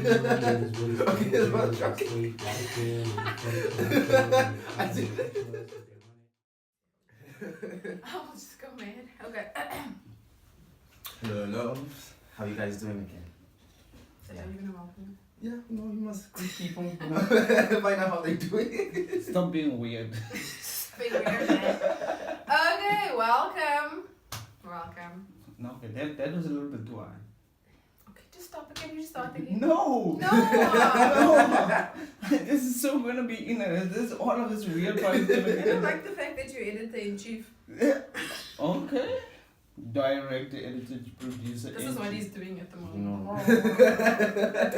Okay, that's what shocking. I see. I'll just go mad. Okay. Hello, loves. How you guys doing again? So are you gonna welcome? Yeah, no, you must keep on, find out how they do it. Stop being weird. Big weird man. Okay, welcome. Welcome. No, okay, that was a little bit too high. Okay, just stop it. Can you just start again? No! No! No! This is so gonna be in it. This all of this weird part is gonna I be don't in like the fact that you're editor-in-chief. Okay. Director, editor, producer. This is what he's doing at the moment. No. So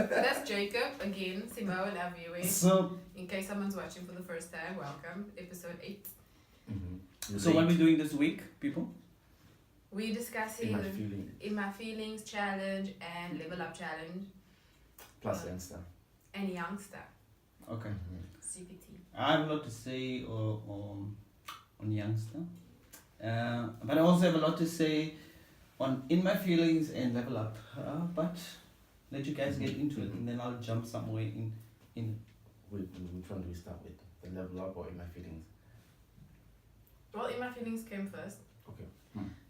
that's Jacob, again, Simone and Aviwe. So, In case someone's watching for the first time, welcome. Episode 8. so what are we doing this week, people? We're discussing In my feeling. In My Feelings challenge and Level Up challenge Plus youngster. and Youngster, Okay. CPT. I have a lot to say on Youngster. But I also have a lot to say on In My Feelings and Level Up. But let you guys get into it and then I'll jump somewhere in. Which one do we start with? The level up or in my feelings? Well, In My Feelings came first. Okay.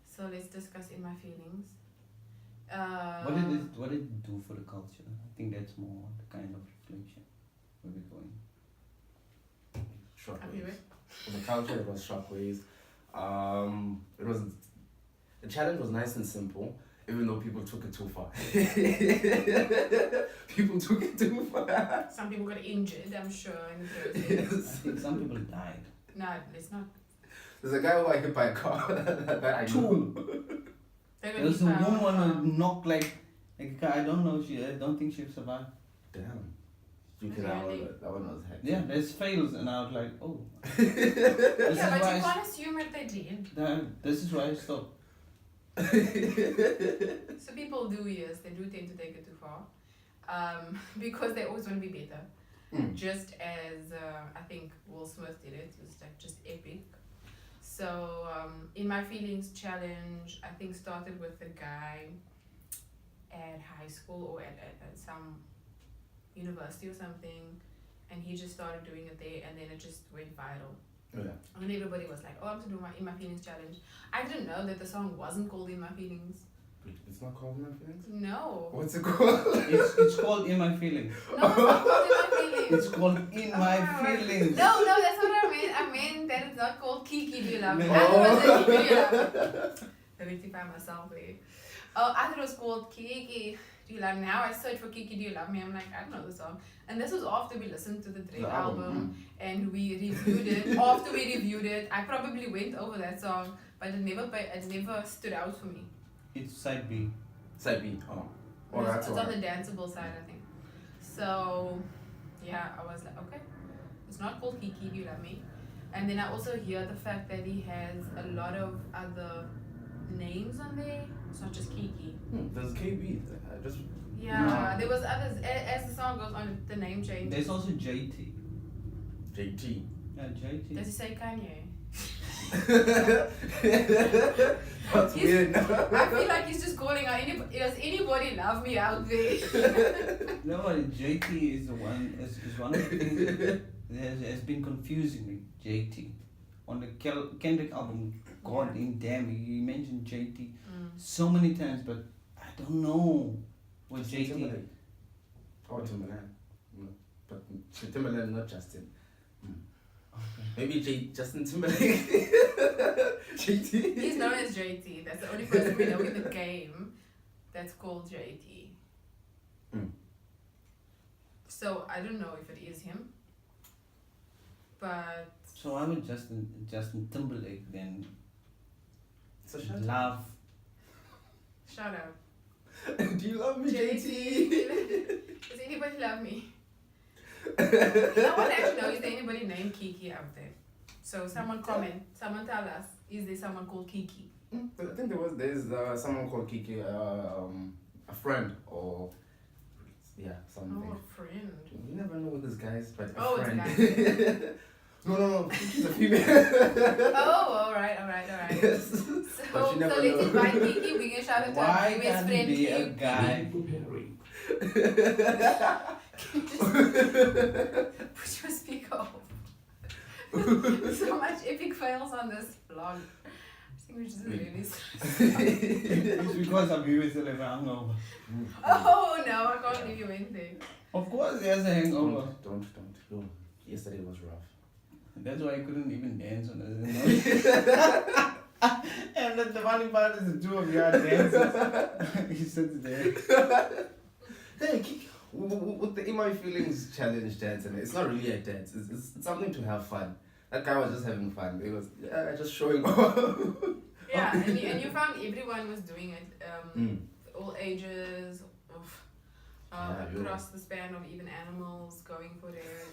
So let's discuss In My Feelings. What did it do for the culture? I think that's more the kind of reflection where we're going. Shockwaves. For the culture, it was shockwaves. It was the challenge was nice and simple, even though people took it too far. People took it too far. Some people got injured, I'm sure, in the process. I Yes. think some people died. No, let's not. There's a guy who got hit by a car that I know. Two. They got There was hit a by woman who knocked like a guy. I don't think she survived. Damn. You can Really? that one was hectic. Yeah, there's fails and I was like, oh. Yeah, but you can't assume that they did. This is why I stopped. So people do, yes, they do tend to take it too far. Because they always want to be better. Just as I think Will Smith did it. It was like just epic. So In My Feelings challenge, I think started with a guy at high school or at some university or something, and he just started doing it there, and then it just went viral. Yeah. And then everybody was like, oh, I'm to do my In My Feelings challenge. I didn't know that the song wasn't called In My Feelings. It's not called In My Feelings? No. What's it called? It's called In My Feelings. No, it's not called In My Feelings. It's called In My Feelings. No, that's what I meant. I meant that it's not called Kiki Do You Love Me. No. I thought it was Kiki Do You Love Me. I rectify myself there. Oh, I thought it was called Kiki Do You Love Me. Now I search for Kiki Do You Love Me. I'm like, I don't know the song. And this was after we listened to the Drake album and we reviewed it. After we reviewed it, I probably went over that song, but it never stood out for me. It's side B. Side B. Oh. It's on the danceable side, I think. So, yeah, I was like, okay, it's not called Kiki Do You Love Me. And then I also hear the fact that he has a lot of other names on there. It's not just Kiki. There's KB. Yeah, there was others. As the song goes on, the name changes. There's also JT. JT. Yeah, JT. Does he say Kanye? That's weird. I feel like he's just calling out anybody. Does anybody love me out there? No, JT is the one. Is one of the things that has been confusing me. JT on the Kendrick album. God in damn, he mentioned JT so many times, but I don't know what JT. Timberlake. Or Timberland. No. But Timberland, not Justin. Maybe Justin Timberlake. JT. He's known as JT. That's the only person we know in the game that's called JT. So I don't know if it is him, but So I would Justin Timberlake then. So shout Love. shout out. Do you love me, JT? JT? Does anybody love me? No one actually knows. Is there anybody named Kiki out there? So someone comment. Someone tell us. Is there someone called Kiki? I think there's someone called Kiki, a friend or something. Oh, a friend. You never know with these guys, but Oh, a it's friend. guys. No, Kiki's a female. Oh, alright. Yes. So But you never let's know. invite Kiki. We can shout out to our Why best can't friend it be a Kiki. guy? Can you just put your speaker off? So much epic fails on this vlog. I think we just really It's because Aviwe still have a hangover. Oh no, I can't leave you in there. Of course he has a hangover. Don't. Yo, yesterday was rough. That's why I couldn't even dance on it. And the funny part is the two of you are dancing. He sits there. Hey, with the In My Feelings challenge dance, and it's not really a dance. It's something to have fun. That guy was just having fun. It was just showing off. Yeah, and you found everyone was doing it. All ages, across the span of even animals going for it.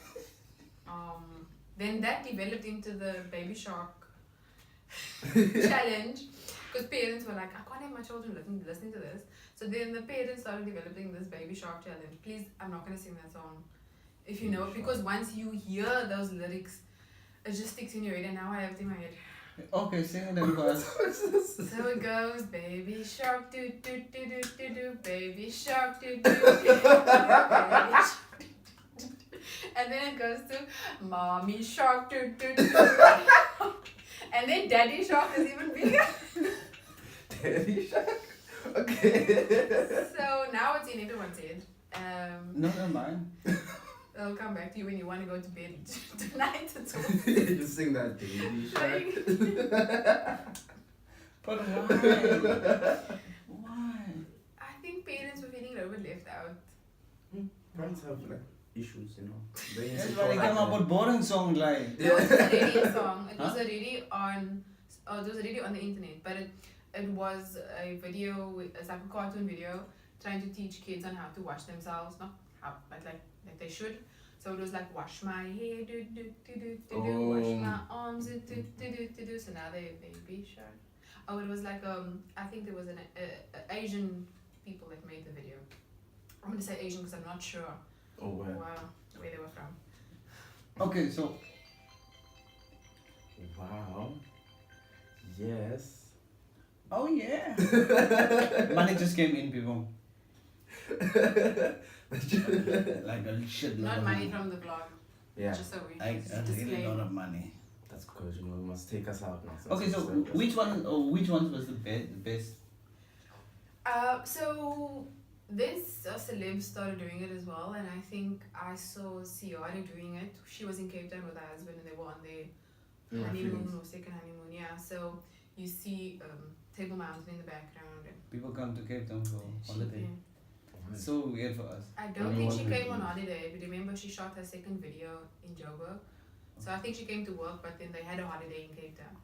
Then that developed into the baby shark challenge, because parents were like, I can't have my children listening to this. So then the parents started developing this baby shark challenge. Please, I'm not going to sing that song if you know it, because once you hear those lyrics, it just sticks in your head, and now I have it in my head. Okay, sing it then first. So it goes, baby shark do do do do do do, baby shark do do do do, baby shark do do do. And then it goes to mommy shark do do do do. And then daddy shark is even bigger. Daddy shark? Okay. So now it's in everyone's head. Not mine. I'll come back to you when you want to go to bed tonight. Just sing that baby shark. But why? Why? I think parents were feeling a little bit left out. Parents have like issues, you know. That's why they come up with boring songs like. No, it was already a song. It was already on. It was already on the internet, but it was a video. It's like a cartoon video trying to teach kids on how to wash themselves, not how, but like they should. So it was like wash my hair, do do do do do do, wash my arms, do do do do do. So now they baby shark. Oh, it was like I think there was an Asian people that made the video. I'm gonna say Asian because I'm not sure. Oh wow. Where they were from. Okay, so. Wow. Yes. Oh yeah. Money just came in, people. Like a shit. Not money from the blog. Yeah. Just so we Like a really lot of money. That's good. You know, we must take us out now. Okay, so which ones was the best? So then celebs started doing it as well, and I think I saw Ciara doing it. She was in Cape Town with her husband, and they were on their honeymoon or second honeymoon. Yeah, so you see Table Mountain in the background. And People come to Cape Town for holiday. Yeah. It's so weird for us. I don't think she came on holiday, but remember she shot her second video in Joburg. So I think she came to work, but then they had a holiday in Cape Town.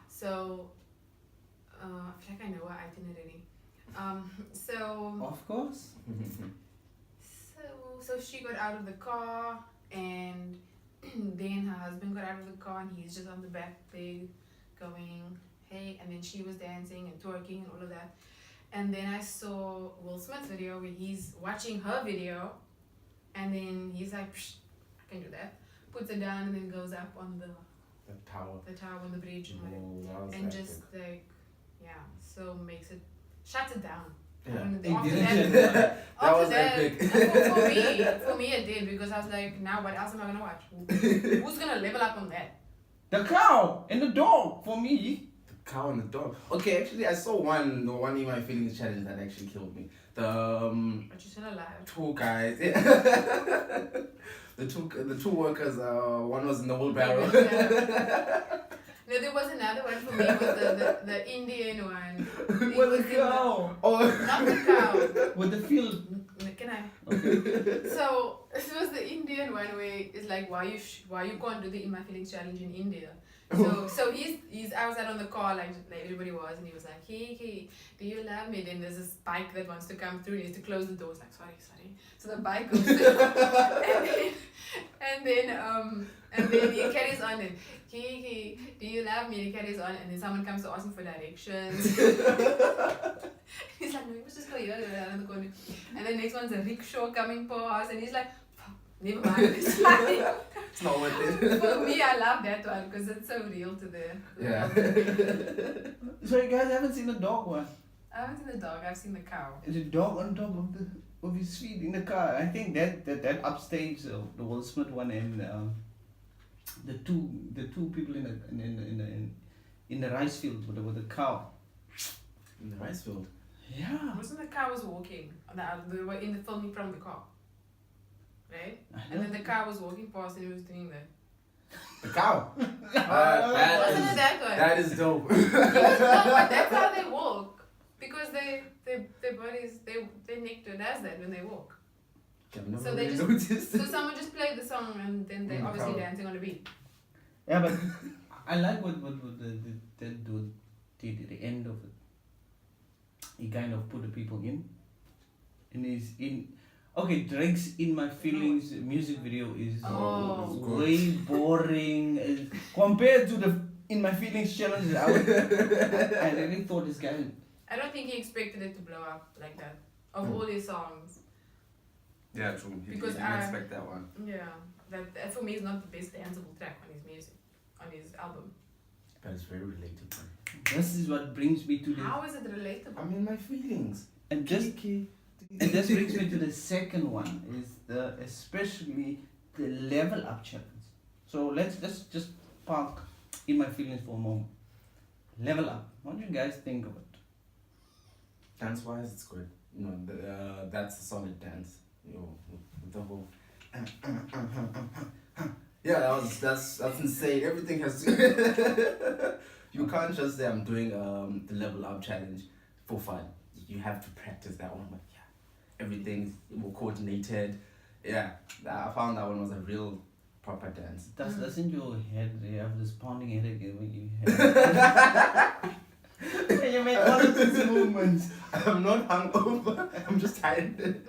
So I feel like I know her itinerary. So Of course. so she got out of the car, and then her husband got out of the car, and he's just on the back there going, hey, and then she was dancing and twerking and all of that. And then I saw Will Smith's video where he's watching her video, and then he's like, psh, I can do that. Puts it down and then goes up on the tower on the bridge, and just like, yeah, so shuts it down. Yeah. After that, for me it did, because I was like, now what else am I gonna watch? Who's gonna level up on that? The cow and the dog for me. Cow and the dog. Okay, actually, I saw the one In My Feelings challenge that actually killed me. But you're still alive. Two guys. the two workers. One was in the wheelbarrow. No, there was another one for me. It was the Indian one. With the cow. Not the cow. With the field. Can I? Okay. So this was the Indian one where it's like, why you can't do the In My Feelings challenge in India. So he's outside on the car like everybody was, and he was like, hey, do you love me? Then there's this bike that wants to come through, and he has to close the door. It's like, sorry. So the bike goes through, and then he carries on and hey, do you love me? And he carries on, and then someone comes to ask him for directions. He's like, no, you must just go here around the corner. And then next one's a rickshaw coming past, and he's like, never mind, it's fine. It's not worth it. For me, I love that one because it's so real to the Yeah. So you guys haven't seen the dog one? I haven't seen the dog. I've seen the cow. The dog on top of his feet in the car. I think that upstaged the Will Smith one and the two people in the rice field with the cow. In the rice field. Yeah. Wasn't the cow was walking? They were in the filming from the car, right? And then the cow was walking past and he was doing that. The cow. Wasn't it that one? That is dope. No, but that's how they walk. Because their bodies, their neck does that when they walk. I've never So they really just- noticed. So someone just played the song and then they're Mm, obviously cow. dancing on a beat. Yeah, but I like what the dude did at the end of it. He kind of put the people in. And he's in. Okay, Drake's In My Feelings music video is Oh. way boring compared to the In My Feelings challenge. I really thought this guy. I don't think he expected it to blow up like that. Of all his songs. Yeah, true. Because didn't expect that one. Yeah. That for me is not the best danceable track on his music, on his album. But it's very relatable. This is what brings me to the. How is it relatable? I'm in my feelings. And this brings me to the second one, is especially the level up challenge. So let's just park In My Feelings for a moment. Level up. What do you guys think of it? Dance wise, it's good. You know, that's a solid dance. You know, with the whole. Yeah, that's insane. Everything has. You can't just say I'm doing the level up challenge for fun. You have to practice that one. But yeah, everything's more coordinated. Yeah, I found that one was a real proper dance. Doesn't your head, you have this pounding headache when you have. And you make all of these movements. I'm not hungover. I'm just tired.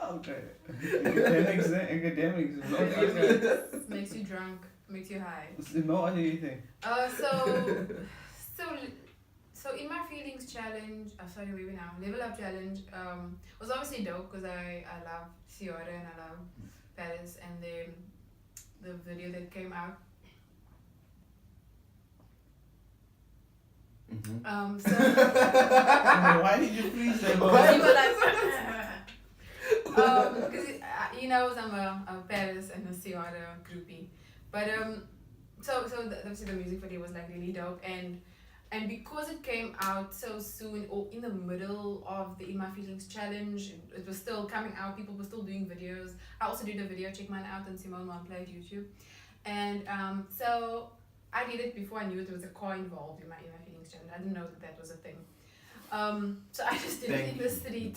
Okay. Academics. It makes you drunk, makes you high. No, what do you think? So in my feelings challenge, sorry, wait now. Level up challenge was obviously dope because I love Cloete and I love Paris, and then the video that came out. Mm-hmm. So Why did you freeze that? you were like, because you know I'm a Paris and a Cloete groupie, but obviously the music video was like really dope, and because it came out so soon or in the middle of the In My Feelings challenge, it was still coming out. People were still doing videos. I also did a video, check mine out on Simone Momplé YouTube, and so I did it before I knew there was a car involved in my Feelings challenge. I didn't know that was a thing. So I just did it in the street.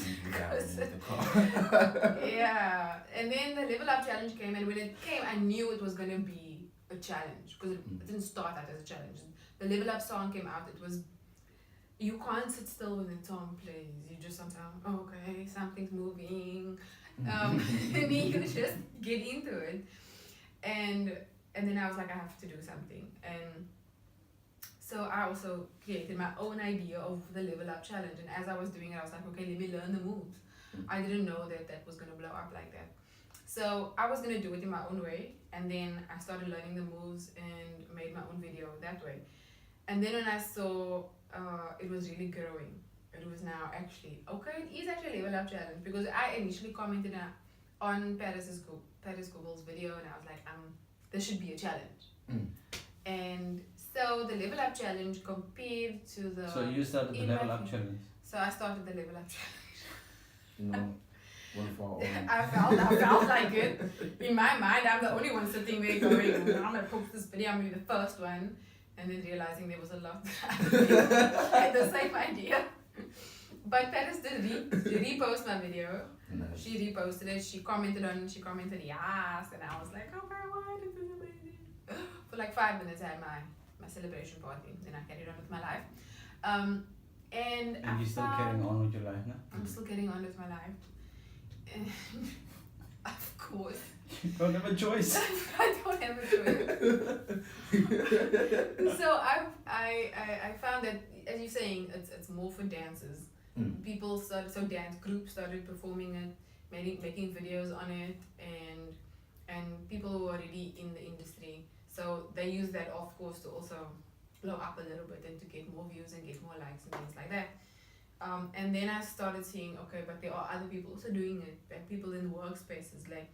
Yeah, and then the level up challenge came, and when it came, I knew it was gonna be a challenge because it didn't start out as a challenge. The level up song came out. It was, you can't sit still when the song plays. You just sometimes, okay, something's moving, and then you just get into it, and then I was like, I have to do something, and so I also created my own idea of the level up challenge, and as I was doing it, I was like, okay, let me learn the moves. I didn't know that was gonna blow up like that. So I was gonna do it in my own way, and then I started learning the moves and made my own video that way. And then when I saw it was really growing, it was now actually, okay, it is actually a level up challenge, because I initially commented on Paris Google's video, and I was like, there should be a challenge. And so the level up challenge compared to the... So you started the level up challenge? So I started the level up challenge. You know, one for all. I felt like it. In my mind, I'm the only one sitting there going, I'm gonna post this video, I'm gonna be the first one. And then realizing there was a lot I had the same idea. But Paris did repost my video. Nice. She reposted it, she commented yes, and I was like, okay, what? This is amazing. For like 5 minutes I had my celebration party, then I carried on with my life. And you're still carrying on with your life now? I'm still getting on with my life. And of course. You don't have a choice. I don't have a choice. So I found that, as you're saying, it's more for dancers. People started, dance groups started performing it, making videos on it, and people who are already in the industry. So they use that, of course, to also blow up a little bit and to get more views and get more likes and things like that. And then I started seeing, okay, but there are other people also doing it. Like people in workspaces, like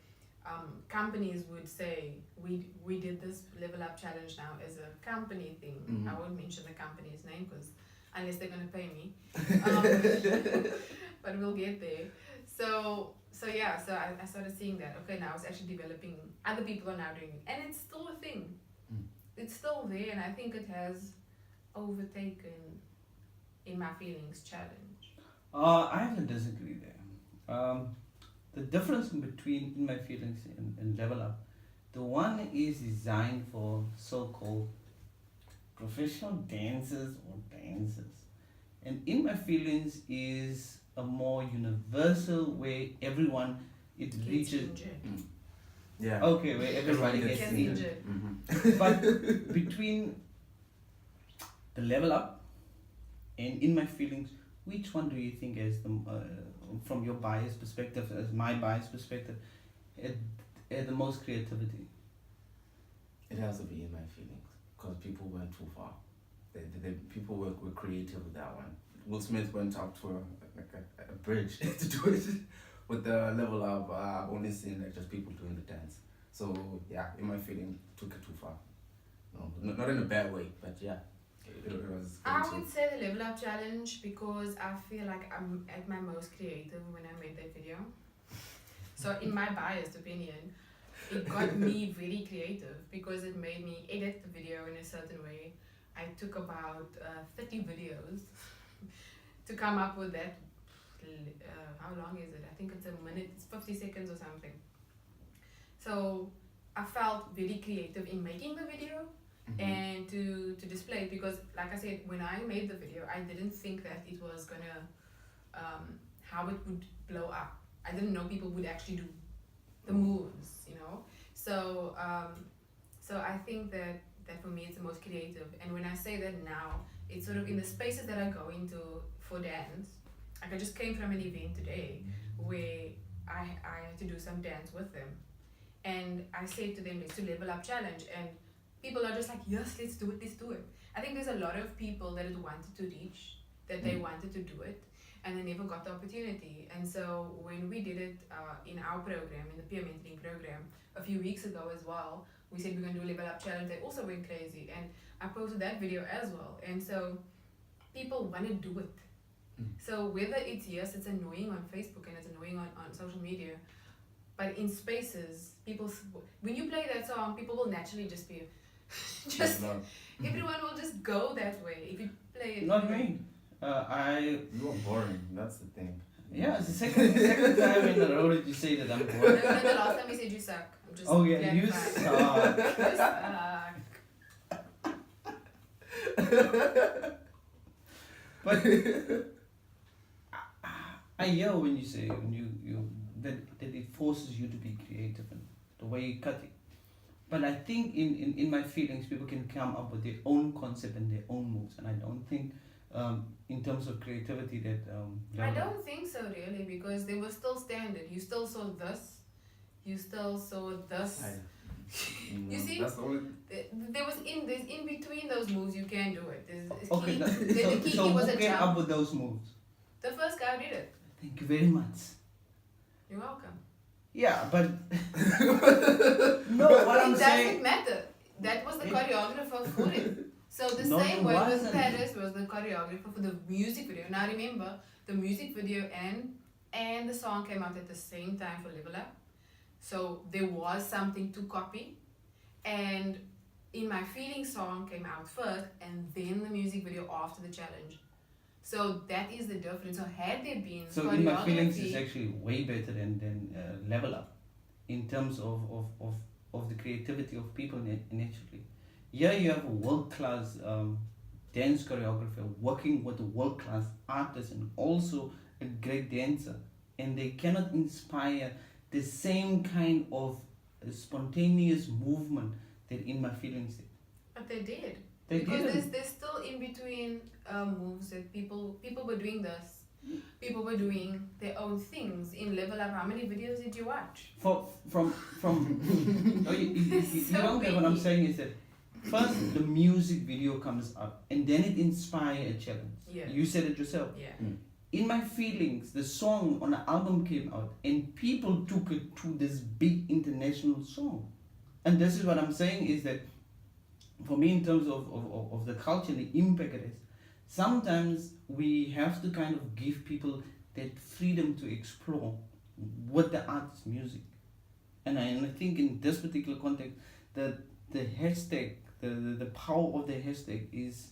companies would say, we did this level up challenge now as a company thing. Mm-hmm. I won't mention the company's name because unless they're gonna pay me, but we'll get there. So I started seeing that. Okay, now it's actually developing. Other people are now doing it, and it's still a thing. It's still there, and I think it has overtaken In My Feelings challenge. I have to disagree there. The difference in between In My Feelings and Level Up, the one is designed for so-called professional dancers or dancers, and In My Feelings is a more universal where everyone it reaches. Yeah. Okay, where everybody Gets gets injured. Mm-hmm. But between the Level Up and In My Feelings, which one do you think is the from your bias perspective, as my bias perspective, had the most creativity? It has to be In My Feelings because people went too far. People were creative with that one. Will Smith went up to a bridge to do it. With the Level Up, I've only seen like just people doing the dance. So yeah, In My Feeling took it too far. No, not in a bad way, but yeah, it was. I would say the Level Up challenge because I feel like I'm at my most creative when I made that video. So in my biased opinion, it got me very creative because it made me edit the video in a certain way. I took about 30 videos to come up with that. How long is it? I think it's a minute, it's 50 seconds or something. So I felt very creative in making the video and to display it because, like I said, when I made the video, I didn't think that it was gonna, how it would blow up. I didn't know people would actually do the moves, you know? So I think that for me it's the most creative. And when I say that now, it's sort of in the spaces that I go into for dance. Like I just came from an event today where I had to do some dance with them. And I said to them, let's do Level Up challenge. And people are just like, yes, let's do it. I think there's a lot of people that had wanted to reach, that they wanted to do it, and they never got the opportunity. And so when we did it in our program, in the peer mentoring program, a few weeks ago as well, we said we're going to do Level Up challenge. They also went crazy. And I posted that video as well. And so people want to do it. So whether it's, yes, it's annoying on Facebook and it's annoying on social media, but in spaces, people, when you play that song, people will naturally just be, everyone will just go that way if you play it. Not me. You are boring. That's the thing. Yeah, it's the second time in a row that you say that I'm boring. No, the last time you said you suck. I'm just Oh yeah, you clarifying. suck. You suck. But I hear when you say that it forces you to be creative and the way you cut it. But I think in my feelings, people can come up with their own concept and their own moves, and I don't think in terms of creativity that. I don't think so really, because they were still standard. You still saw this. You still saw this. You see, that's the only. there's in between those moves you can do it. There's Okay, the key so was who a came jump. up with those moves? The first guy did it. Thank you very much. You're welcome. Yeah, but no, what I'm It saying. doesn't matter. That was the choreographer for it. So the No, same it way with wasn't. Paris was the choreographer for the music video. Now remember, the music video and the song came out at the same time for Level Up. So there was something to copy. And In My Feelings song came out first and then the music video after the challenge. So that is the difference. So had there been So In My Feelings is actually way better than Level Up in terms of the creativity of people naturally. Yeah, you have a world-class dance choreographer working with a world-class artist and also a great dancer, and they cannot inspire the same kind of spontaneous movement that In My Feelings did. But they did. They because didn't. there's still in between moves that people were doing this. People were doing their own things in Level Up. How many videos did you watch? From no, you So don't get what I'm many. saying is that first the music video comes up and then it inspires a challenge. Yeah. You said it yourself. Yeah. In My Feelings, the song on the album came out, and people took it to this big international song. And this is what I'm saying is that, for me, in terms of the culture and the impact it has, sometimes we have to kind of give people that freedom to explore with the artist's music. And I think in this particular context, the hashtag, the power of the hashtag is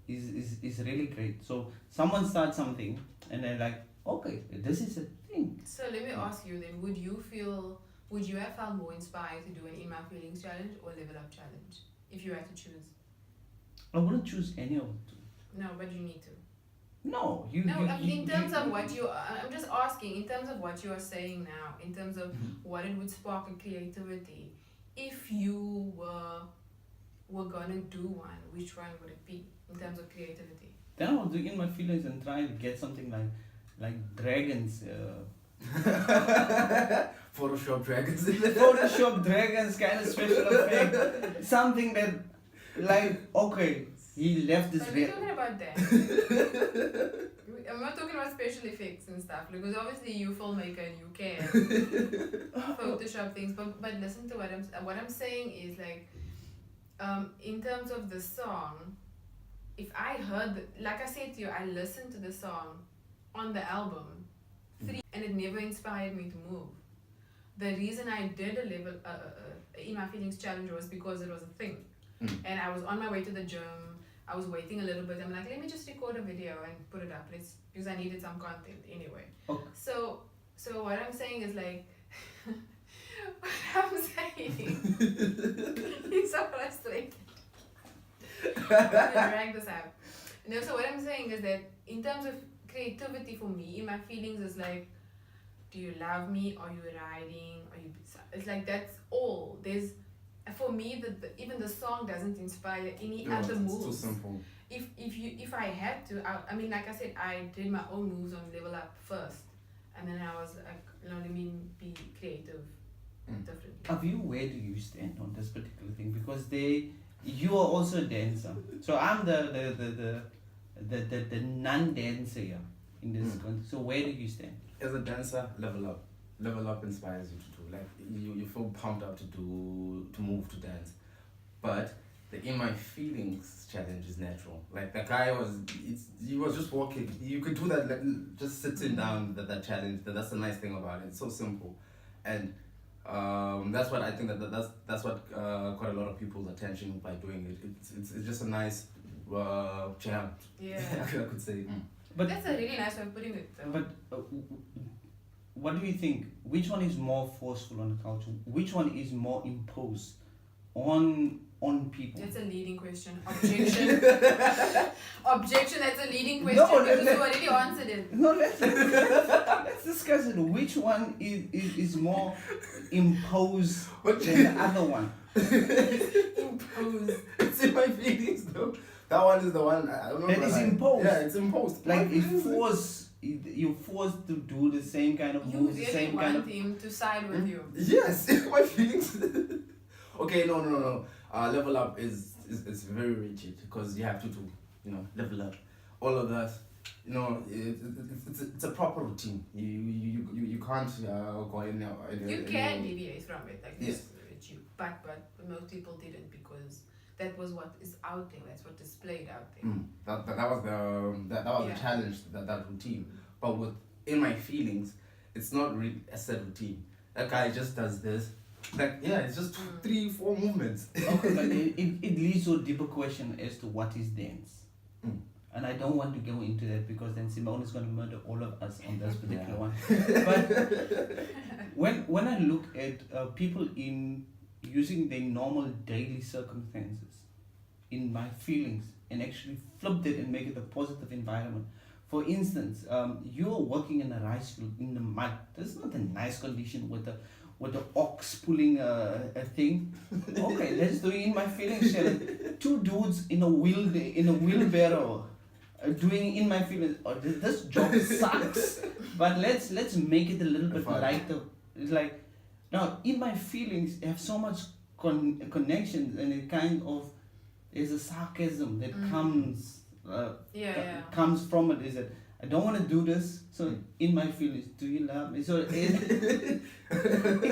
really great. So someone starts something and they're like, okay, this is a thing. So let me ask you then, would you have felt more inspired to do an In My Feelings challenge or Level Up challenge if you had to choose? I wouldn't choose any of the two. No, but you need to. No, in terms of what you, I'm just asking, in terms of what you are saying now, in terms of what it would spark in creativity, if you were gonna do one, which one would it be in terms of creativity? Then I would do In My Feelings and try to get something like dragons. Photoshop dragons. Photoshop dragons kind of special effect. Something that, like, okay, he left this. But we're talking about that. I'm not talking about special effects and stuff, because obviously you're a filmmaker and you can Photoshop things. But listen to what I'm saying is, like, in terms of the song, if I heard, like I said to you, I listened to the song on the album, and it never inspired me to move. The reason I did a level In My Feelings challenge was because it was a thing, and I was on my way to the gym. I was waiting a little bit. I'm like, let me just record a video and put it up. Because I needed some content anyway. Okay. So what I'm saying is, like, what I'm saying. He's so frustrated. I'm gonna drag this out. No, so what I'm saying is that in terms of creativity for me, In My Feelings is like, do you love me? Are you riding? It's like, that's all. For me, even the song doesn't inspire any other moves. It's too simple. If I had to, I mean, like I said, I did my own moves on Level Up first, and then I was like, let me be creative differently. Aviwe, where do you stand on this particular thing? Because you are also a dancer. So I'm the non-dancer here in this context. So where do you stand? As a dancer, Level Up. Level Up inspires you to do. Like, you feel pumped up to move, to dance. But the In My Feelings challenge is natural. Like, the guy he was just walking. You could do that, like, just sitting down, that challenge. That's the nice thing about it. It's so simple. And that's what I think that's what caught a lot of people's attention by doing it. It's just a nice jam. Yeah. I could say. But that's a really nice way of putting it, though. But what do you think? Which one is more forceful on the culture? Which one is more imposed on people? That's a leading question. Objection. Objection. That's a leading question, No, because you already answered it. No, let's discuss it. Which one is more imposed than the other one? Imposed. It's In My Feelings, though. That one is the one, I don't know. That is imposed. Yeah, it's imposed. Like, you're forced to do the same kind of You moves, the really same want kind of. him to side with you. Yes, In My Feelings. Okay, no. Level Up is very rigid, because you have to do, level up. All of that, it's a proper routine. You can't go in there. You can deviate from it, like Yes. this, but most people didn't, because that was what is out there. That's what displayed out there. That was the challenge, that routine. But with In My Feelings, it's not really a set routine. That guy just does this. Like, yeah, it's just 3-4 movements. Okay, but it leads to a deeper question as to what is dance. And I don't want to go into that, because then Simone is going to murder all of us on this particular one. But when I look at people in using their normal daily circumstances, In My Feelings, and actually flip it and make it a positive environment. For instance, you're working in a rice field in the mud. This is not a nice condition with the ox pulling a thing. Okay, let's do it In My Feelings. Two dudes in a wheelbarrow doing In My Feelings. Oh, this job sucks, but let's make it a little bit lighter. It's like, now In My Feelings have so much connections, and it kind of is a sarcasm that comes from it. Is that I don't want to do this. So in my feelings, do you love me? So it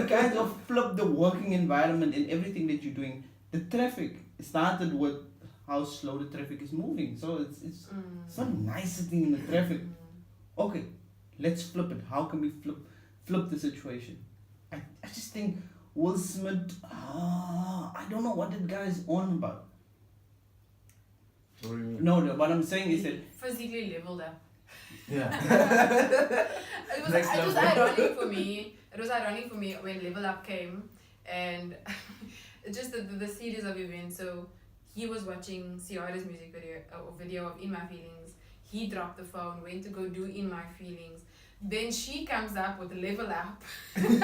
kind of flipped the working environment and everything that you're doing. The traffic started with how slow the traffic is moving. So it's so nice sitting in the traffic. Okay, let's flip it. How can we flip the situation? I just think Will Smith, I don't know what that guy is on about. What do you mean? No, what I'm saying is that physically leveled up. Yeah. It was Next level. ironic for me. It was ironic for me when Level Up came, and just the series of events. So he was watching Ciara's music video of In My Feelings. He dropped the phone, went to go do In My Feelings. Then she comes up with Level Up, and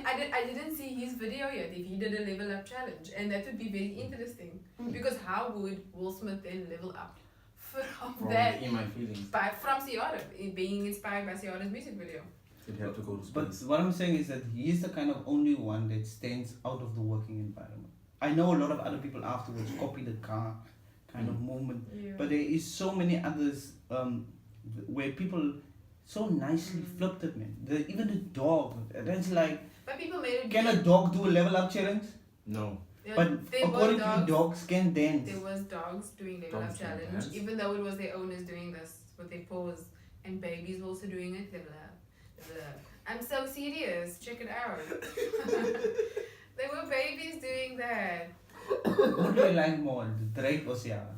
I didn't see his video yet. If he did a Level Up challenge, and that would be very interesting because how would Will Smith then level up from that? In My Feelings. From Ciara, being inspired by Ciara's music video. He'd have to go to space. But what I'm saying is that he is the kind of only one that stands out of the working environment. I know a lot of other people afterwards copy the car kind of movement, but there is so many others where people so nicely flipped it, man. Even the dog, that's like, But people made it. can a dog do a level up challenge? No. But there according were to the dogs can dance. There was dogs doing Level Up Dogs can challenge, dance. even though it was their owners doing this with their paws, and babies were also doing it. Level Up. Level Up. I'm so serious. Check it out. There were babies doing that. What do you like more, the Drake or Ciara?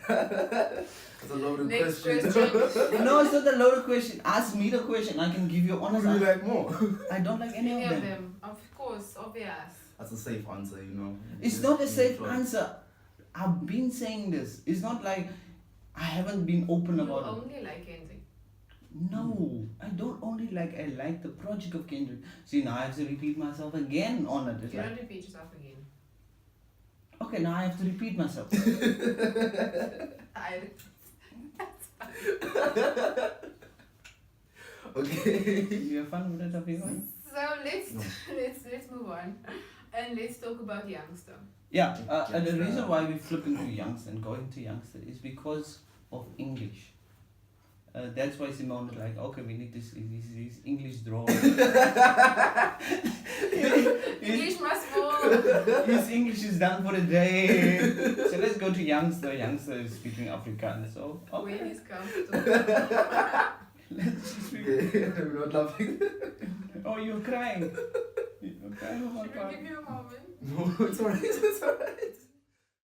That's a loaded Next question. question. No, it's not a loaded question. Ask me the question. I can give you Who honest do you answer. like more? I don't like any of them. Of course, obvious. That's a safe answer, you know. It's Just not a be safe sure. answer. I've been saying this. It's not like I haven't been open You about it. only like Kendrick. No, I don't only like, I like the project of Kendrick. See, now I have to repeat myself again on it. It's You like, don't repeat yourself again. okay, now I have to repeat myself. Okay. You have fun with it, Aviwe? So let's move on, and let's talk about Youngster. Yeah, and the reason why we flip into youngster and go into youngster is because of English. That's why Simone is like, okay, we need this English draw. English must move. His English is done for the day. So let's go to youngster. Youngster is speaking Afrikaans, so okay. When he's comfortable. Let's speak. We're not laughing. Oh, you're crying. You're crying, oh my Should we God. give you a moment? No, it's alright. It's alright.